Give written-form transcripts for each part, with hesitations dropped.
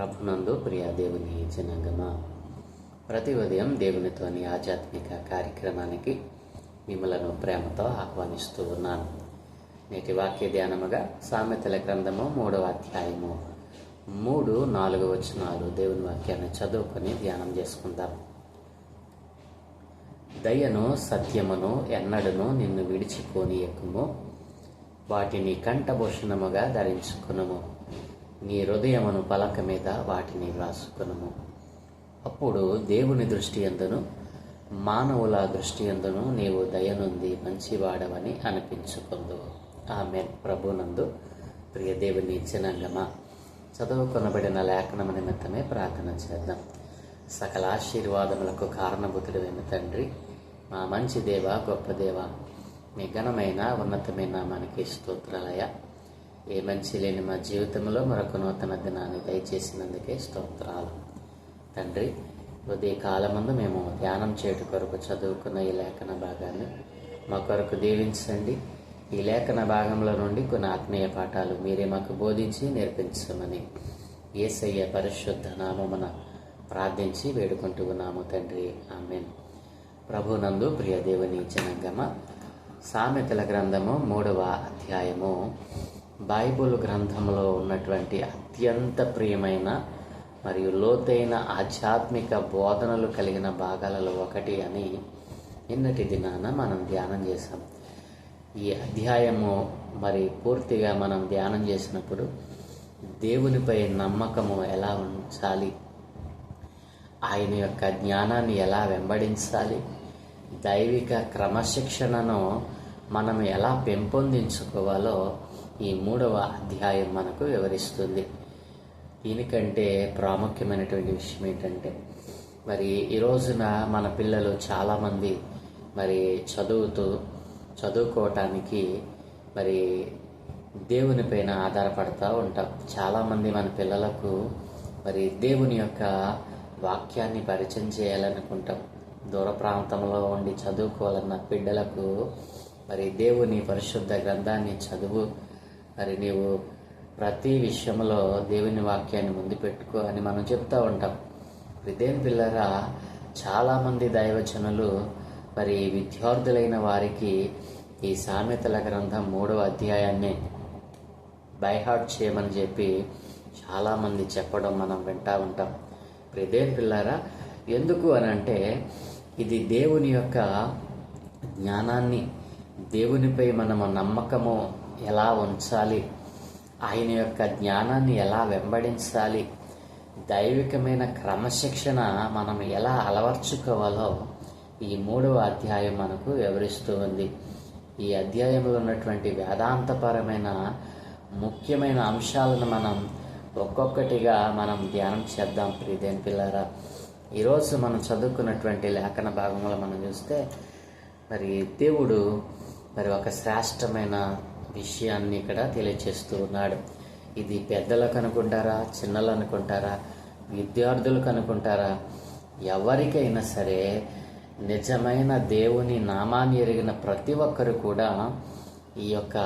ప్రభునందు ప్రియ దేవుని జనాంగమా, ప్రతి ఉదయం దేవునితోని ఆధ్యాత్మిక కార్యక్రమానికి మిమ్మలను ప్రేమతో ఆహ్వానిస్తూ ఉన్నాను. నేటి వాక్య ధ్యానముగా సామెతల గ్రంథము 3వ అధ్యాయము 3-4 వచనాలు దేవుని వాక్యాన్ని చదువుకొని ధ్యానం చేసుకుందాం. దయను సత్యమును ఎన్నడును నిన్ను విడిచిపోనీయకుము, వాటిని కంఠభూషణముగా ధరించుకునుము, నీ హృదయమును పలక మీద వాటిని వ్రాసుకునుము. అప్పుడు దేవుని దృష్టి యందును మానవుల దృష్టి యందును నీవు దయనుంది మంచివాడవని అనిపించుకుందు. ఆమేన్. ప్రభునందు ప్రియ దేవుని జనాంగమా, చదువుకొనబడిన లేఖనము నిమిత్తమే ప్రార్థన చేద్దాం. సకల ఆశీర్వాదములకు కారణభూతుడైన తండ్రి, మా మంచి దేవ, గొప్ప దేవ, మీ ఘనమైన ఉన్నతమైన మనకి స్తోత్రాలయ. ఏ మంచి లేని మా జీవితంలో మరొక నూతన దినాన్ని దయచేసినందుకే స్తోత్రాలు తండ్రి. ఉదయ కాలమందు మేము ధ్యానం చేయట కొరకు చదువుకున్న ఈ లేఖన భాగాన్ని మా కొరకు దీవించండి. ఈ లేఖన భాగంలో నుండి కొన్ని ఆత్మీయ పాఠాలు మీరే మాకు బోధించి నేర్పించమని యేసయ్య పరిశుద్ధ నామమున ప్రార్థించి వేడుకుంటూ ఉన్నాము తండ్రి. ఆమేన్. ప్రభునందు ప్రియ దేవుని జనాంగమా, సామెతల గ్రంథము 3వ అధ్యాయము బైబుల్ గ్రంథంలో ఉన్నటువంటి అత్యంత ప్రియమైన మరియు లోతైన ఆధ్యాత్మిక బోధనలు కలిగిన భాగాలలో ఒకటి అని నిన్నటి దినాన మనం ధ్యానం చేశాం. ఈ అధ్యాయము పూర్తిగా మనం ధ్యానం చేసినప్పుడు దేవునిపై నమ్మకము ఎలా ఉంచాలి, ఆయన యొక్క జ్ఞానాన్ని ఎలా వెంబడించాలి, దైవిక క్రమశిక్షణను మనం ఎలా పెంపొందించుకోవాలో ఈ 3వ అధ్యాయం మనకు వివరిస్తుంది. దీనికంటే ప్రాముఖ్యమైనటువంటి విషయం ఏంటంటే, ఈ రోజున మన పిల్లలు చాలామంది చదువుకోవటానికి దేవుని పైన ఆధారపడుతూ ఉంటాం. చాలామంది మన పిల్లలకు దేవుని యొక్క వాక్యాన్ని పరిచయం చేయాలనుకుంటాం. దూర ప్రాంతంలో ఉండి చదువుకోవాలన్న బిడ్డలకు దేవుని పరిశుద్ధ గ్రంథాన్ని చదువు, నీవు ప్రతి విషయంలో దేవుని వాక్యాన్ని ముందు పెట్టుకో అని మనం చెప్తూ ఉంటాం. దేవుని పిల్లరా, చాలామంది దైవజనులు విద్యార్థులైన వారికి ఈ సామెతల గ్రంథం 3వ అధ్యాయాన్ని బైహార్ట్ చేయమని చెప్పి చాలామంది చెప్పడం మనం వింటూ ఉంటాం. దేవుని పిల్లరా, ఎందుకు అని అంటే, ఇది దేవుని యొక్క జ్ఞానాన్ని, దేవునిపై మనము నమ్మకము ఎలా ఉంచాలి, ఆయన యొక్క జ్ఞానాన్ని ఎలా వెంబడించాలి, దైవికమైన క్రమశిక్షణ మనం ఎలా అలవర్చుకోవాలో ఈ 3వ అధ్యాయం మనకు వివరిస్తూ ఉంది. ఈ అధ్యాయంలో ఉన్నటువంటి వేదాంతపరమైన ముఖ్యమైన అంశాలను మనం ఒక్కొక్కటిగా మనం ధ్యానం చేద్దాం. ప్రియదేని పిల్లారా, ఈరోజు మనం చదువుకున్నటువంటి లేఖన భాగంలో మనం చూస్తే దేవుడు ఒక శ్రేష్టమైన విషయాన్ని ఇక్కడ తెలియచేస్తూ ఉన్నాడు. ఇది పెద్దలకు అనుకుంటారా, చిన్నలు అనుకుంటారా, విద్యార్థులకు అనుకుంటారా, ఎవరికైనా సరే నిజమైన దేవుని నామాన్ని ఎరిగిన ప్రతి ఒక్కరు కూడా ఈ యొక్క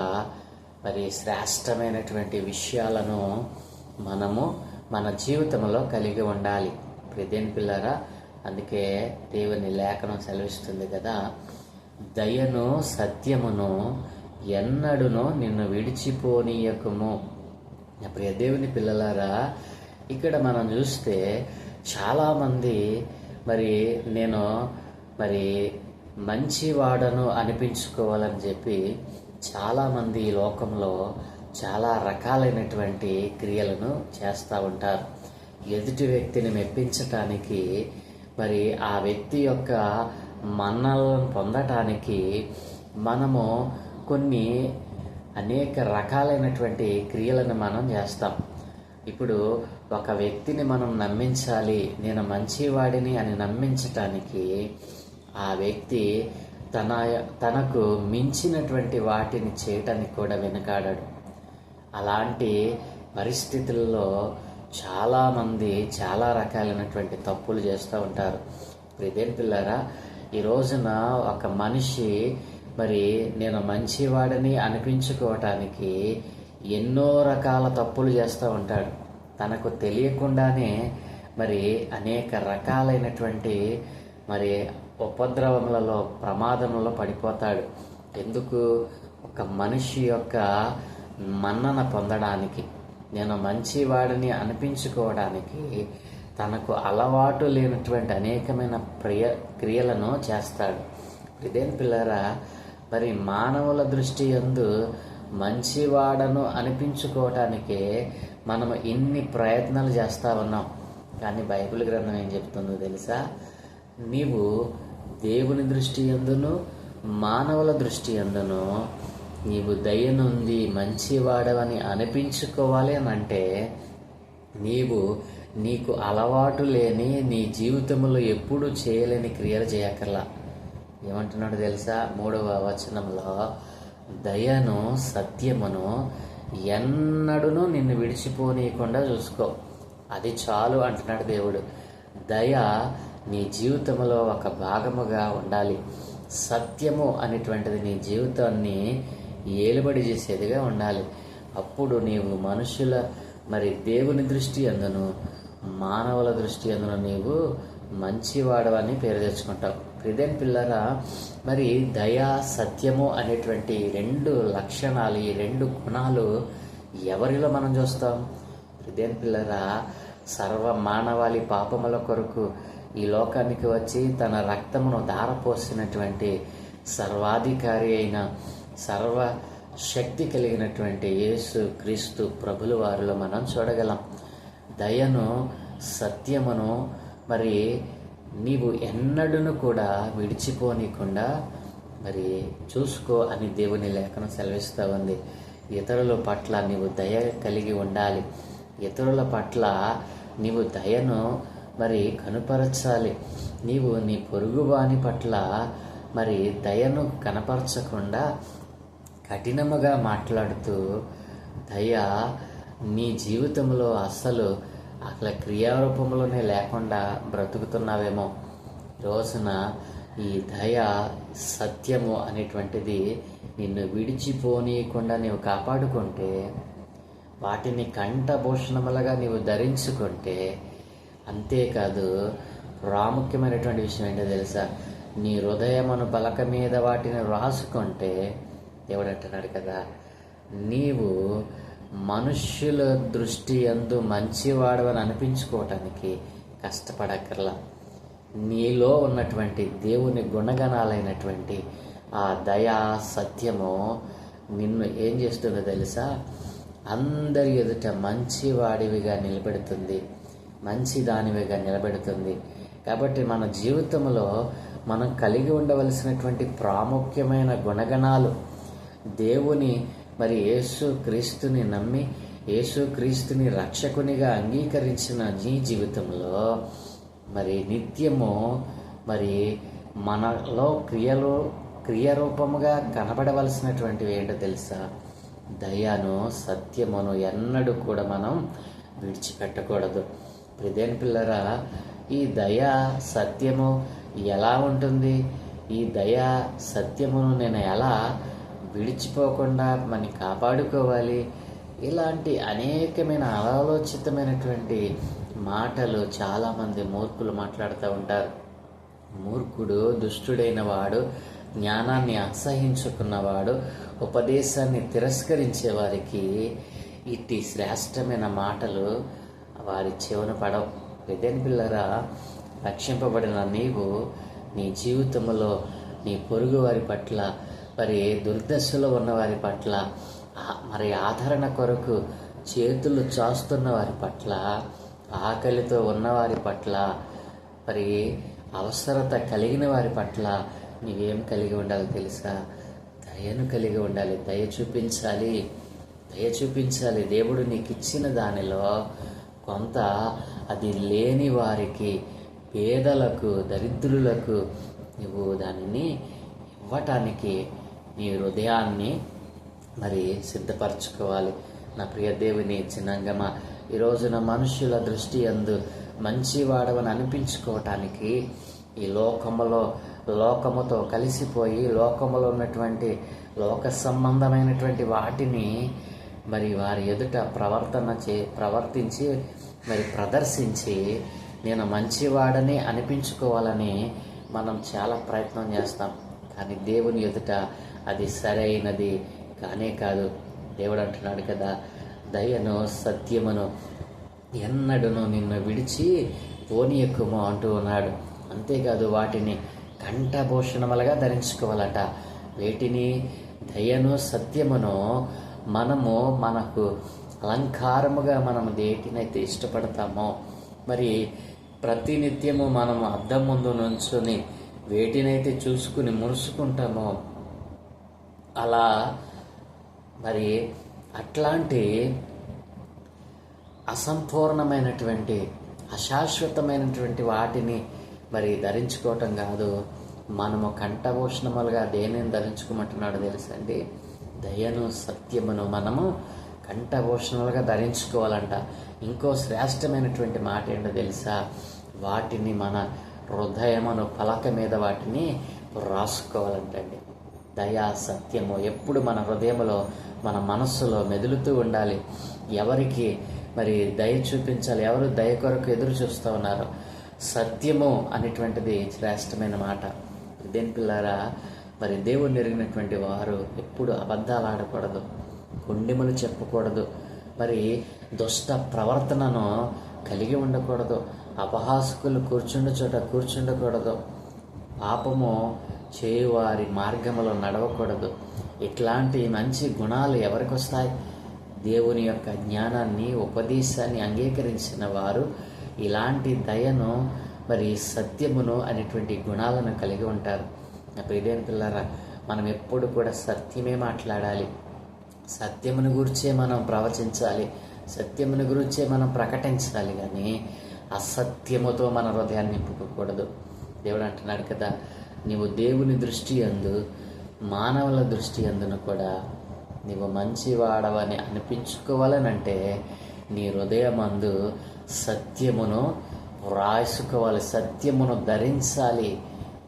శ్రేష్టమైనటువంటి విషయాలను మనము మన జీవితంలో కలిగి ఉండాలి. ప్రియదేని పిల్లరా, అందుకే దేవుని లేఖనం సెలవిస్తుంది కదా, దయను సత్యమును ఎన్నడునో నిన్ను విడిచిపోనీయకుము. ప్రియ దేవుని పిల్లలారా, ఇక్కడ మనం చూస్తే చాలామంది నేను మంచివాడను అనిపించుకోవాలని చెప్పి చాలామంది ఈ లోకంలో చాలా రకాలైనటువంటి క్రియలను చేస్తూ ఉంటారు. ఎదుటి వ్యక్తిని మెప్పించటానికి, ఆ వ్యక్తి యొక్క మన్నలను పొందటానికి మనము అనేక రకాలైనటువంటి క్రియలను మనం చేస్తాం. ఇప్పుడు ఒక వ్యక్తిని మనం నమ్మించాలి, నేను మంచివాడిని అని నమ్మించటానికి ఆ వ్యక్తి తనకు మించినటువంటి వాటిని చేయటానికి కూడా వెనుకాడాడు. అలాంటి పరిస్థితుల్లో చాలామంది చాలా రకాలైనటువంటి తప్పులు చేస్తూ ఉంటారు. ప్రియదేని పిల్లారా, ఈ రోజున ఒక మనిషి నేను మంచివాడని అనిపించుకోవటానికి ఎన్నో రకాల తప్పులు చేస్తూ ఉంటాడు. తనకు తెలియకుండానే మరి అనేక రకాలైనటువంటి మరి ఉపద్రవములలో ప్రమాదములలో పడిపోతాడు. ఎందుకు? ఒక మనిషి యొక్క మన్నన పొందడానికి, నేను మంచివాడిని అనిపించుకోవడానికి తనకు అలవాటు లేనటువంటి అనేకమైన క్రియలను చేస్తాడు. ఇదేం పిల్లరా, మరి మానవుల దృష్టి యందు మంచివాడను అనిపించుకోవటానికే మనం ఇన్ని ప్రయత్నాలు చేస్తూ ఉన్నాం. కానీ బైబిల్ గ్రంథం ఏం చెప్తుందో తెలుసా? నీవు దేవుని దృష్టి యందును మానవుల దృష్టి యందును నీవు దయనుంది మంచివాడవని అనిపించుకోవాలి అని అంటే నీకు అలవాటు లేని నీ జీవితంలో ఎప్పుడు చేయలేని క్రియలు చేయక్కర్లా. ఏమంటున్నాడు తెలుసా? 3వ వచనంలో, దయను సత్యమును ఎన్నడూను నిన్ను విడిచిపోనీయకుండా చూసుకో, అది చాలు అంటున్నాడు దేవుడు. దయ నీ జీవితంలో ఒక భాగముగా ఉండాలి. సత్యము అనేటువంటిది నీ జీవితాన్ని ఏలుబడి చేసేదిగా ఉండాలి. అప్పుడు నీవు మనుషుల మరి దేవుని దృష్టి అందును మానవుల దృష్టి అందును నీవు మంచివాడవని పేరు తెచ్చుకుంటావు. ప్రియమైన పిల్లరా, మరి దయా సత్యము అనేటువంటి 2 లక్షణాలు, ఈ 2 గుణాలు ఎవరిలో మనం చూస్తాం? ప్రియమైన పిల్లరా, సర్వ మానవాళి పాపముల కొరకు ఈ లోకానికి వచ్చి తన రక్తమును ధారపోసినటువంటి సర్వాధికారి అయిన సర్వ శక్తి కలిగినటువంటి యేసు క్రీస్తు ప్రభుల వారిలో మనం చూడగలం. దయను సత్యమును మరి నీవు ఎన్నడూను కూడా విడిచిపోనీయకుండా మరి చూసుకో అని దేవుని లేఖనం సెలవిస్తూ ఉంది. ఇతరుల పట్ల నీవు దయ కలిగి ఉండాలి. ఇతరుల పట్ల నీవు దయను మరి కనుపరచాలి. నీవు నీ పొరుగువాని పట్ల మరి దయను కనపరచకుండా కఠినముగా మాట్లాడుతూ దయ నీ జీవితంలో అసలు క్రియారూపంలోనే లేకుండా బ్రతుకుతున్నావేమో. రోజున ఈ దయ సత్యము అనేటువంటిది నిన్ను విడిచిపోనీయకుండా నీవు కాపాడుకుంటే, వాటిని కంఠభూషణములుగా నీవు ధరించుకుంటే, అంతేకాదు ప్రాముఖ్యమైనటువంటి విషయం ఏంటో తెలుసా? నీ హృదయమును పలక మీద వాటిని రాసుకుంటే, దేవుడు అంటున్నాడు కదా, నీవు మనుష్యుల దృష్టి యందు మంచివాడవని అనిపించుకోవటానికి కష్టపడక్కర్లా. నీలో ఉన్నటువంటి దేవుని గుణగణాలైనటువంటి ఆ దయా సత్యము నిన్ను ఏం చేస్తుందో తెలుసా? అందరి ఎదుట మంచివాడివిగా నిలబెడుతుంది, మంచి దానివిగా నిలబెడుతుంది. కాబట్టి మన జీవితంలో మనం కలిగి ఉండవలసినటువంటి ప్రాముఖ్యమైన గుణగణాలు, దేవుని మరి యేసు క్రీస్తుని నమ్మి యేసు క్రీస్తుని రక్షకునిగా అంగీకరించిన నీ జీవితంలో మరి నిత్యము మరి మనలో క్రియారూపముగా కనబడవలసినటువంటివి ఏంటో తెలుసా? దయను సత్యమును ఎన్నడూ కూడా మనం విడిచిపెట్టకూడదు. ప్రియమైన పిల్లరా, ఈ దయా సత్యము ఎలా ఉంటుంది? ఈ దయా సత్యమును నేను ఎలా విడిచిపోకుండా మనం కాపాడుకోవాలి? ఇలాంటి అనేకమైన అనాలోచితమైనటువంటి మాటలు చాలామంది మూర్ఖులు మాట్లాడుతూ ఉంటారు. మూర్ఖుడు, దుష్టుడైన వాడు, జ్ఞానాన్ని అసహించుకున్నవాడు, ఉపదేశాన్ని తిరస్కరించే వారికి ఇట్టి శ్రేష్టమైన మాటలు వారి చెవున పడవు. ప్రియమైన పిల్లరా, రక్షింపబడిన నీవు నీ జీవితంలో నీ పొరుగు వారి పట్ల, మరి దుర్దశలో ఉన్నవారి పట్ల, మరి ఆదరణ కొరకు చేతులు చాస్తున్న వారి పట్ల, ఆకలితో ఉన్నవారి పట్ల, మరి అవసరత కలిగిన వారి పట్ల నీవేం కలిగి ఉండాలి తెలుసా? దయను కలిగి ఉండాలి. దయ చూపించాలి. దేవుడు నీకు ఇచ్చిన దానిలో కొంత అది లేని వారికి, పేదలకు, దరిద్రులకు నువ్వు దానిని ఇవ్వటానికి నీ హృదయాన్ని మరి సిద్ధపరచుకోవాలి. నా ప్రియ దేవుని జనాంగమా, ఈ రోజున మనుషుల దృష్టి యందు మంచివాడవని అనిపించుకోవటానికి ఈ లోకముతో కలిసిపోయి లోకములో ఉన్నటువంటి లోక సంబంధమైనటువంటి వాటిని మరి వారి ఎదుట ప్రవర్తించి మరి ప్రదర్శించి నేను మంచివాడని అనిపించుకోవాలని మనం చాలా ప్రయత్నం చేస్తాం. కానీ దేవుని ఎదుట అది సరైనది కానే కాదు. దేవుడు అంటున్నాడు కదా, దయను సత్యమును ఎన్నడూను నిన్ను విడిచి పోనీయకుము అంటూ ఉన్నాడు. అంతేకాదు వాటిని కంఠభూషణములుగా ధరించుకోవాలట. వేటిని? దయను సత్యమును మనకు అలంకారముగా మనం దేటినైతే ఇష్టపడతామో, మరి ప్రతినిత్యము మనం అద్దం ముందు నుంచుని వేటినైతే చూసుకుని మురుసుకుంటామో, అలా మరి అట్లాంటి అసంపూర్ణమైనటువంటి అశాశ్వతమైనటువంటి వాటిని మరి ధరించుకోవటం కాదు. మనము కంఠభూషణములుగా దేనిని ధరించుకోమంటున్నాడు తెలుసండి? దయను సత్యమును మనము కంఠభూషణలుగా ధరించుకోవాలంట. ఇంకో శ్రేష్టమైనటువంటి మాట ఏంటో తెలుసా? వాటిని మన హృదయమును పలక మీద వాటిని రాసుకోవాలంటండి. దయా సత్యము ఎప్పుడు మన హృదయంలో, మన మనస్సులో మెదులుతూ ఉండాలి. ఎవరికి మరి దయ చూపించాలి, ఎవరు దయ కొరకు ఎదురు చూస్తూ ఉన్నారు? సత్యము అనేటువంటిది శ్రేష్టమైన మాట. దేని పిల్లారా, మరి దేవుణ్ణి ఎరిగినటువంటి వారు ఎప్పుడు అబద్ధాలు ఆడకూడదు, కొండెములు చెప్పకూడదు, మరి దుష్ట ప్రవర్తనను కలిగి ఉండకూడదు, అపహాసకులు కూర్చుండే చోట కూర్చుండకూడదు, పాపము చేయువారి మార్గములో నడవకూడదు. ఇట్లాంటి మంచి గుణాలు ఎవరికి వస్తాయి? దేవుని యొక్క జ్ఞానాన్ని, ఉపదేశాన్ని అంగీకరించిన వారు ఇలాంటి దయను, మరి సత్యమును అనేటువంటి గుణాలను కలిగి ఉంటారు. నా ప్రియమైన పిల్లరా, మనం ఎప్పుడు కూడా సత్యమే మాట్లాడాలి, సత్యమును గురించే మనం ప్రవచించాలి, సత్యమును గురించే మనం ప్రకటించాలి. కానీ అసత్యముతో మన హృదయాన్ని నింపుకోకూడదు. దేవుడు అంటున్నాడు కదా, నీవు దేవుని దృష్టి యందు, మానవుల దృష్టి యందును కూడా నీవు మంచివాడవని అనిపించుకోవాలనంటే నీ హృదయమందు సత్యమును రాసుకోవాలి, సత్యమును ధరించాలి.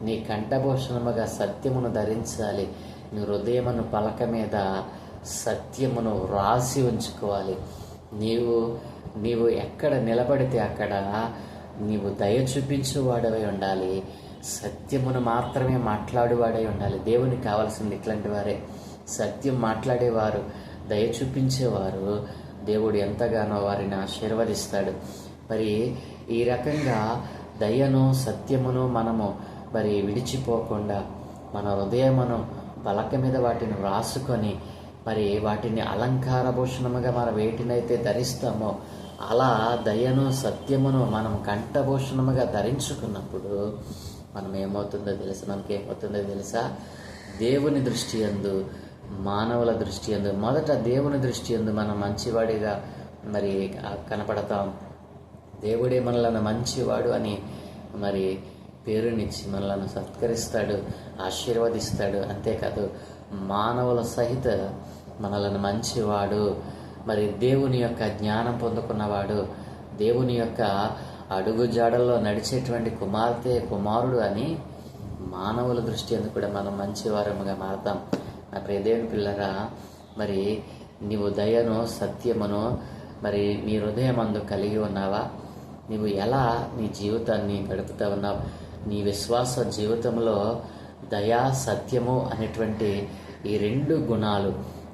నీ కంఠభూషణముగా సత్యమును ధరించాలి. నీ హృదయమును పలక మీద సత్యమును రాసి ఉంచుకోవాలి. నీవు ఎక్కడ నిలబడితే అక్కడ నీవు దయ చూపించేవాడవై ఉండాలి, సత్యమును మాత్రమే మాట్లాడేవాడై ఉండాలి. దేవునికి కావాల్సింది ఇట్లాంటి వారే, సత్యం మాట్లాడేవారు, దయ చూపించేవారు. దేవుడు ఎంతగానో వారిని ఆశీర్వదిస్తాడు. మరి ఈ రకంగా దయను సత్యమును మనము మరి విడిచిపోకుండా మన హృదయమును పలక మీద వాటిని రాసుకొని, మరి వాటిని అలంకార భూషణముగా మనం వేటినైతే ధరిస్తామో అలా దయను సత్యమును మనం కంఠభూషణముగా ధరించుకున్నప్పుడు మనకేమవుతుందో తెలుసా? దేవుని దృష్టి యందు, మానవుల దృష్టి యందు, మొదట దేవుని దృష్టి యందు మనం మంచివాడిగా మరి కనపడతాం. దేవుడే మనలను మంచివాడు అని మరి పేరునిచ్చి మనలను సత్కరిస్తాడు, ఆశీర్వదిస్తాడు. అంతేకాదు మానవుల సహిత మనలను మంచివాడు, మరి దేవుని యొక్క జ్ఞానం పొందుకున్నవాడు, దేవుని యొక్క అడుగు జాడల్లో నడిచేటువంటి కుమారుడు అని మానవుల దృష్టి అందుకు కూడా మనం మంచివారముగా మారతాం. నా ప్రియ దేవుని పిల్లరా, మరి నీవు దయను సత్యమును మరి నీ హృదయమందు కలిగి ఉన్నావా? నీవు ఎలా నీ జీవితాన్ని గడుపుతా ఉన్నావు? నీ విశ్వాస జీవితంలో దయా సత్యము అనేటువంటి ఈ రెండు గుణాలు,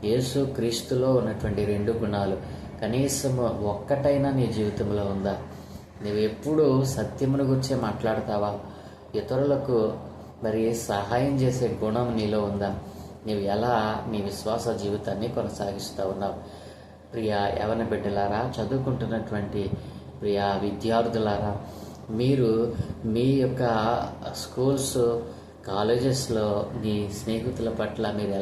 యేసు క్రీస్తులో ఉన్నటువంటి రెండు గుణాలు కనీసం ఒక్కటైనా నీ జీవితంలో ఉందా? నువ్వు ఎప్పుడు సత్యమును గురించి మాట్లాడతావా? ఇతరులకు మరి సహాయం చేసే గుణం నీలో ఉందా? నీవు ఎలా నీ విశ్వాస జీవితాన్ని కొనసాగిస్తూ ఉన్నావు? ప్రియ యవన బిడ్డలారా, చదువుకుంటున్నటువంటి ప్రియ విద్యార్థులారా, మీరు మీ యొక్క స్కూల్స్, కాలేజెస్లో మీ స్నేహితుల పట్ల మీరు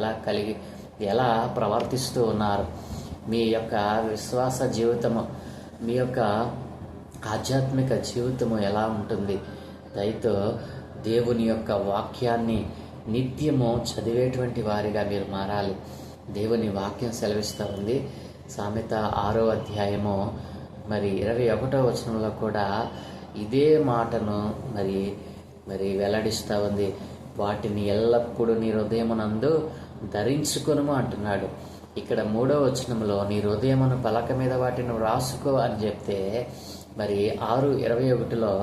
ఎలా ప్రవర్తిస్తూ ఉన్నారు? మీ యొక్క విశ్వాస జీవితము, మీ యొక్క ఆధ్యాత్మిక జీవితము ఎలా ఉంటుంది? దయతో దేవుని యొక్క వాక్యాన్ని నిత్యము చదివేటువంటి వారిగా మీరు మారాలి. దేవుని వాక్యం సెలవిస్తూ ఉంది. సామెత 6వ అధ్యాయము మరి 21వ వచనంలో కూడా ఇదే మాటను మరి వెల్లడిస్తూ ఉంది. వాటిని ఎల్లప్పుడూ నీ హృదయమునందు ధరించుకొనుము అంటున్నాడు. ఇక్కడ 3వ వచనంలో నీ హృదయమును పలక మీద వాటిని వ్రాసుకో అని చెప్తే, మరి 6:21లో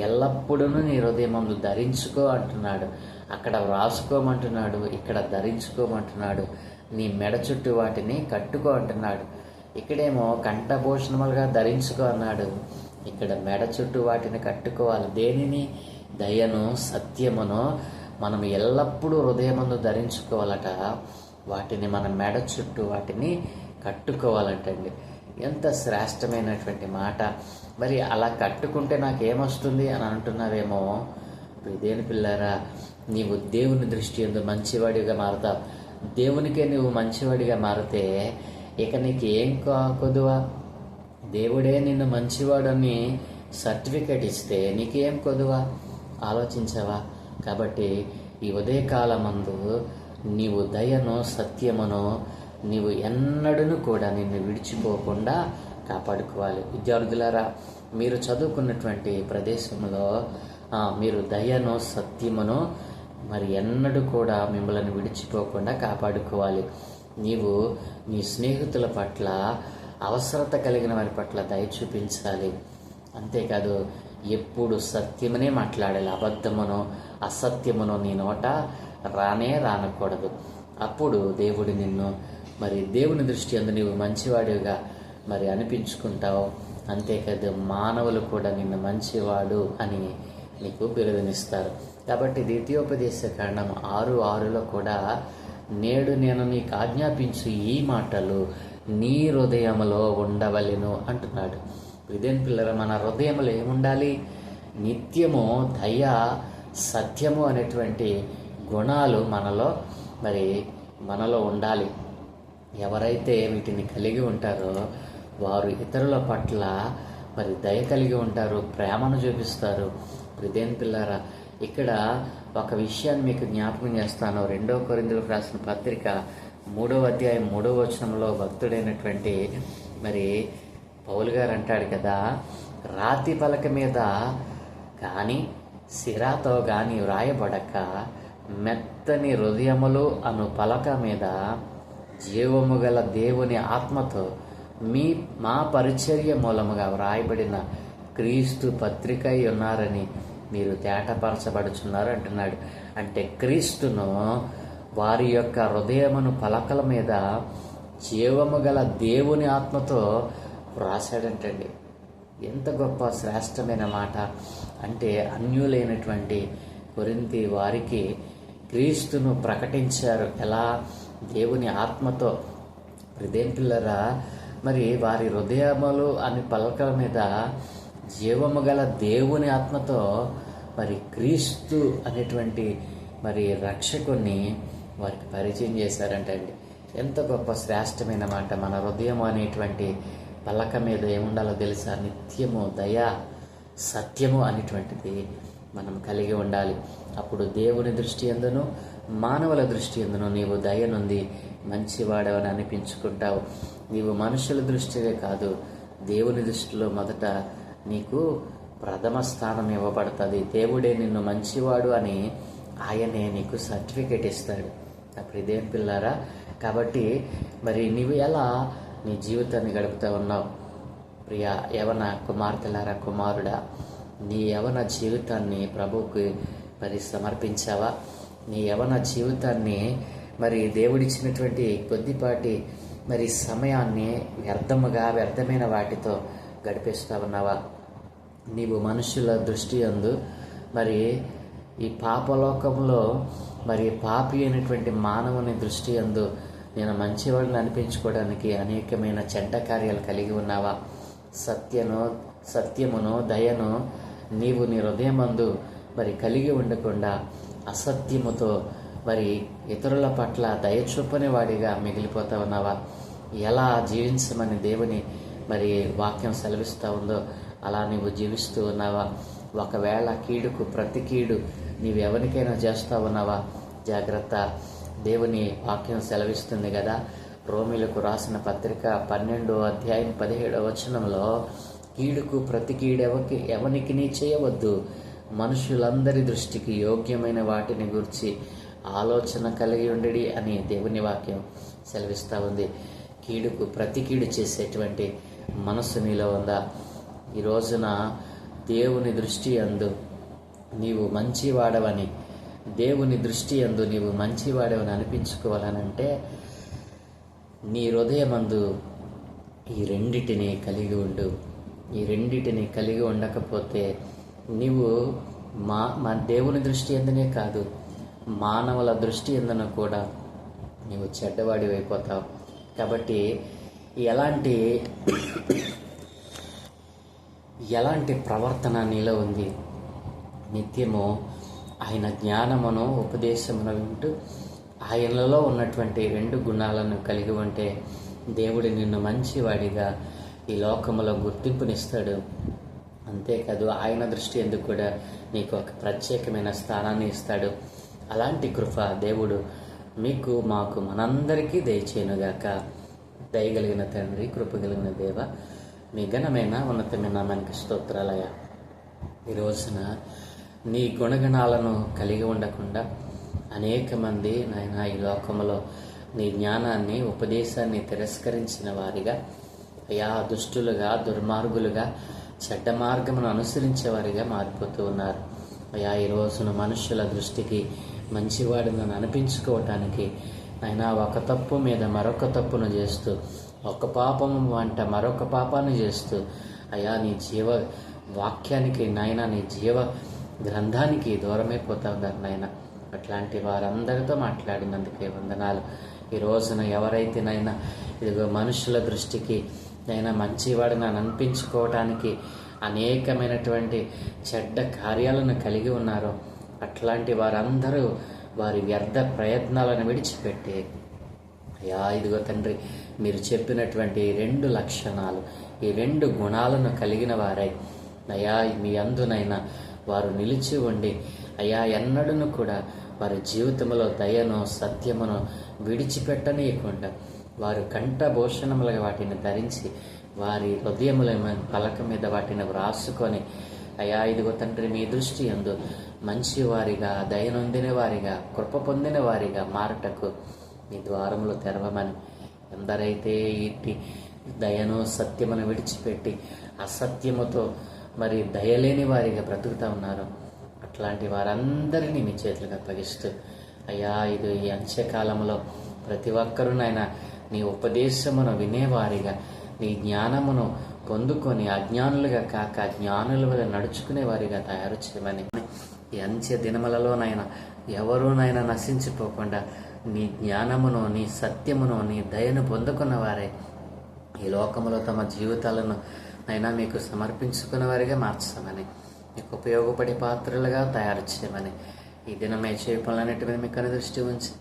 ఎల్లప్పుడూ నీ హృదయమందు ధరించుకో అంటున్నాడు. అక్కడ వ్రాసుకోమంటున్నాడు, ఇక్కడ ధరించుకోమంటున్నాడు. నీ మెడ చుట్టూ వాటిని కట్టుకో అంటున్నాడు. ఇక్కడేమో కంఠభూషణములుగా ధరించుకో అన్నాడు, ఇక్కడ మెడ చుట్టూ వాటిని కట్టుకోవాలి. దేనిని? దయను, సత్యమును మనం ఎల్లప్పుడూ హృదయమందు ధరించుకోవాలట. వాటిని మన మెడ చుట్టూ వాటిని కట్టుకోవాలంటండి. ఎంత శ్రేష్టమైనటువంటి మాట. మరి అలా కట్టుకుంటే నాకేమొస్తుంది అని అంటున్నావేమో. దేని పిల్లారా, నీవు దేవుని దృష్టి యందు మంచివాడిగా మారుతావు. దేవునికే నువ్వు మంచివాడిగా మారితే ఇక నీకు ఏం కొదువా? దేవుడే నిన్ను మంచివాడని సర్టిఫికేట్ ఇస్తే నీకేం కొదువా? ఆలోచించావా? కాబట్టి ఈ ఉదయకాలమందు నీవు దయను, సత్యమును నీవు ఎన్నడూ కూడా నిన్ను విడిచిపోకుండా కాపాడుకోవాలి. విద్యార్థులారా, మీరు చదువుకున్నటువంటి ప్రదేశంలో మీరు దయను, సత్యమును మరి ఎన్నడూ కూడా మిమ్మల్ని విడిచిపోకుండా కాపాడుకోవాలి. నీవు నీ స్నేహితుల పట్ల, అవసరత కలిగిన వారి పట్ల దయ చూపించాలి. అంతేకాదు ఎప్పుడు సత్యమనే మాట్లాడాలి. అబద్ధమునో అసత్యమునో నీ నోట రానకూడదు. అప్పుడు దేవుడు నిన్ను మరి దేవుని దృష్టి యందు నీవు మంచివాడిగా మరి అనిపించుకుంటావు. అంతేకాదు మానవులు కూడా నిన్ను మంచివాడు అని నీకు బిరుదనిస్తారు. కాబట్టి ద్వితీయోపదేశ కాండం 6:6లో కూడా నేడు నేను నీకు ఆజ్ఞాపించు ఈ మాటలు నీ హృదయములో ఉండవలెను అంటున్నాడు. ఇదేం పిల్లల, మన హృదయంలో ఏముండాలి? నిత్యము దయ, సత్యము అనేటువంటి గుణాలు మనలో ఉండాలి. ఎవరైతే వీటిని కలిగి ఉంటారో వారు ఇతరుల పట్ల మరి దయ కలిగి ఉంటారు, ప్రేమను చూపిస్తారు. ఇదేం పిల్లరా, ఇక్కడ ఒక విషయాన్ని మీకు జ్ఞాపకం చేస్తాను. 2 కొరింథీయులకు రాసిన పత్రిక 3వ అధ్యాయం 3వ వచనంలో భక్తుడైనటువంటి మరి పౌలు గారు అంటాడు కదా, రాతి పలక మీద కానీ సిరాతో కానీ వ్రాయబడక మెత్తని హృదయములు అను పలక మీద జీవము గల దేవుని ఆత్మతో మా పరిచర్య మూలముగా వ్రాయబడిన క్రీస్తు పత్రిక ఉన్నారని మీరు తేటపరచబడుచున్నారు అంటున్నాడు. అంటే క్రీస్తును వారి యొక్క హృదయమును పలకల మీద జీవము గల దేవుని ఆత్మతో వ్రాసాడంటండి. ఎంత గొప్ప శ్రేష్టమైన మాట. అంటే అన్యులైనటువంటి కొరింథీ వారికి క్రీస్తును ప్రకటించారు. ఎలా? దేవుని ఆత్మతో. ఇదేం పిల్లరా, మరి వారి హృదయములు అని పలకల మీద జీవము గల దేవుని ఆత్మతో మరి క్రీస్తు అనేటువంటి మరి రక్షకుని వారికి పరిచయం చేశారంటండి. ఎంత గొప్ప శ్రేష్టమైన మాట. మన హృదయం అనేటువంటి పలక మీద ఏముండాలో తెలుసా? నిత్యము దయ, సత్యము అనేటువంటిది మనం కలిగి ఉండాలి. అప్పుడు దేవుని దృష్టి యందును మానవుల దృష్టి యందును నీవు దయనుంది మంచివాడవని అనిపించుకుంటావు. నీవు మనుషుల దృష్టివే కాదు, దేవుని దృష్టిలో మొదట నీకు ప్రథమ స్థానం ఇవ్వబడుతుంది. దేవుడే నిన్ను మంచివాడు అని ఆయనే నీకు సర్టిఫికేట్ ఇస్తాడు. అప్పుడు ఇదేం పిల్లారా, కాబట్టి మరి నీవు ఎలా నీ జీవితాన్ని గడుపుతూ ఉన్నావు? ప్రియ యవన కుమార్తెలారా, కుమారుడా, నీ యవన జీవితాన్ని ప్రభువుకి మరి సమర్పించావా? నీ యవన జీవితాన్ని మరి దేవుడిచ్చినటువంటి కొద్దిపాటి మరి సమయాన్ని వ్యర్థమైన వాటితో గడిపేస్తూ ఉన్నావా? నీవు మనుషుల దృష్టి యందు మరి ఈ పాపలోకంలో మరి పాపి అయినటువంటి మానవుని దృష్టి యందు నేను మంచివాడిని అనిపించుకోవడానికి అనేకమైన చెడ్డ కార్యాలు కలిగి ఉన్నావా? సత్యమును దయను నీవు నీ హృదయమందు మరి కలిగి ఉండకుండా అసత్యముతో మరి ఇతరుల పట్ల దయ చూపని వాడిగా మిగిలిపోతా ఉన్నావా? ఎలా జీవించమని దేవుని మరి వాక్యం సెలవిస్తూ ఉందో అలా నీవు జీవిస్తూ ఉన్నావా? ఒకవేళ కీడుకు ప్రతి కీడు నీవు ఎవరికైనా చేస్తూ ఉన్నావా? జాగ్రత్త. దేవుని వాక్యం సెలవిస్తుంది కదా, రోమీలకు రాసిన పత్రిక 12వ అధ్యాయం 17వ వచనంలో, కీడుకు ప్రతి కీడు ఎవనికి చేయవద్దు, మనుషులందరి దృష్టికి యోగ్యమైన వాటిని గురించి ఆలోచన కలిగి ఉండడి అని దేవుని వాక్యం సెలవిస్తూ ఉంది. ప్రతి కీడు చేసేటువంటి మనస్సు నీలో ఉందా? ఈ రోజున దేవుని దృష్టి యందు నీవు మంచివాడవని, దేవుని దృష్టి యందు నీవు మంచివాడవని అనిపించుకోవాలనంటే నీ హృదయమందు ఈ రెండిటిని కలిగి ఉండు. ఈ రెండిటిని కలిగి ఉండకపోతే నీవు మా దేవుని దృష్టి ఎందునే కాదు, మానవుల దృష్టి ఎందున కూడా నీవు చెడ్డవాడి అయిపోతావు. కాబట్టి ఎలాంటి ప్రవర్తన నీలో ఉంది? నిత్యము ఆయన జ్ఞానమును ఉపదేశమును వింటూ ఆయనలో ఉన్నటువంటి 2 గుణాలను కలిగి ఉంటే దేవుడు నిన్ను మంచివాడిగా ఈ లోకములో గుర్తింపునిస్తాడు. అంతేకాదు ఆయన దృష్టి ఎందుకు కూడా నీకు ఒక ప్రత్యేకమైన స్థానాన్ని ఇస్తాడు. అలాంటి కృప దేవుడు మీకు మాకు మనందరికీ దయచేయునుగాక. దయగలిగిన తండ్రి, కృపగలిగిన దేవ, మీ ఘనమైన ఉన్నతమైన నామానికి స్తోత్రాలయ. ఈ రోజున నీ గుణగణాలను కలిగి ఉండకుండా అనేక మంది నాయన ఈ లోకంలో నీ జ్ఞానాన్ని ఉపదేశాన్ని తిరస్కరించిన వారిగా, అయా దుష్టులుగా, దుర్మార్గులుగా, చెడ్డ మార్గమును అనుసరించేవారిగా మారిపోతూ ఉన్నారు. అయా ఈ రోజున మనుషుల దృష్టికి మంచివాడిని అనిపించుకోవటానికి అయినా ఒక తప్పు మీద మరొక తప్పును చేస్తూ, ఒక పాపము వంట మరొక పాపాన్ని చేస్తూ, అయా నీ జీవ వాక్యానికి నాయన, నీ జీవ గ్రంథానికి దూరమైపోతా ఉన్నారు నాయన. అట్లాంటి వారందరితో మాట్లాడినందుకే వందనాలు. ఈ రోజున ఎవరైతే నైనా ఇదిగో మనుషుల దృష్టికి నైనా మంచివాడిని అనిపించుకోవటానికి అనేకమైనటువంటి చెడ్డ కార్యాలను కలిగి ఉన్నారో అట్లాంటి వారందరూ వారి వ్యర్థ ప్రయత్నాలను విడిచిపెట్టి అయ్యా ఇదిగో తండ్రి, మీరు చెప్పినటువంటి 2 లక్షణాలు, ఈ 2 గుణాలను కలిగిన వారై అయ్యా మీ అందునైనా వారు నిలిచి ఉండి అయ్యా ఎన్నడూను కూడా వారి జీవితంలో దయను, సత్యమును విడిచిపెట్టనీయకుండా వారు కంఠభూషణములుగా వాటిని ధరించి వారి హృదయముల పలక మీద వాటిని వ్రాసుకొని అయ్యా ఇదిగో తండ్రి, మీ దృష్టి యందు మంచివారిగా, దయనొందిన వారిగా, కృప పొందిన వారిగా మారటకు మీ ద్వారములు తెరవమని, ఎందరైతే ఇట్టి దయను, సత్యమును విడిచిపెట్టి అసత్యముతో మరి దయలేని వారిగా బ్రతుకుతూ ఉన్నారో అట్లాంటి వారందరినీ మీ చేతులకు అప్పగిస్తూ అయ్యా ఇది ఈ అంత్యకాలంలో ప్రతి ఒక్కరునైనా నీ ఉపదేశమును వినేవారిగా, నీ జ్ఞానమును పొందుకొని అజ్ఞానులుగా కాక జ్ఞానుల వల్ల నడుచుకునే వారిగా తయారు చేయమని, ఈ అంత్య దినములలోనైనా ఎవరూనైనా నశించిపోకుండా నీ జ్ఞానమును, నీ సత్యమును, నీ దయను పొందుకున్న వారే ఈ లోకములో తమ జీవితాలను అయినా మీకు సమర్పించుకున్న వారిగా మార్చమని, మీకు ఉపయోగపడే పాత్రలుగా తయారు చేయమని, ఈ దినమే చేయపనులన్నిటి మీద మీకు దృష్టి ఉంచి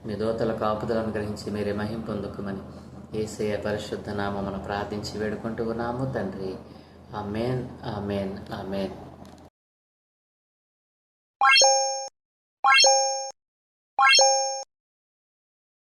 మీ దోతల కాపుదలను గ్రహించి మీరే మహిం పొందుకోమని యేసయ్య పరిశుద్ధ నామమును ప్రార్థించి వేడుకుంటూ ఉన్నాము తండ్రి. ఆమేన్, ఆమేన్, ఆమేన్.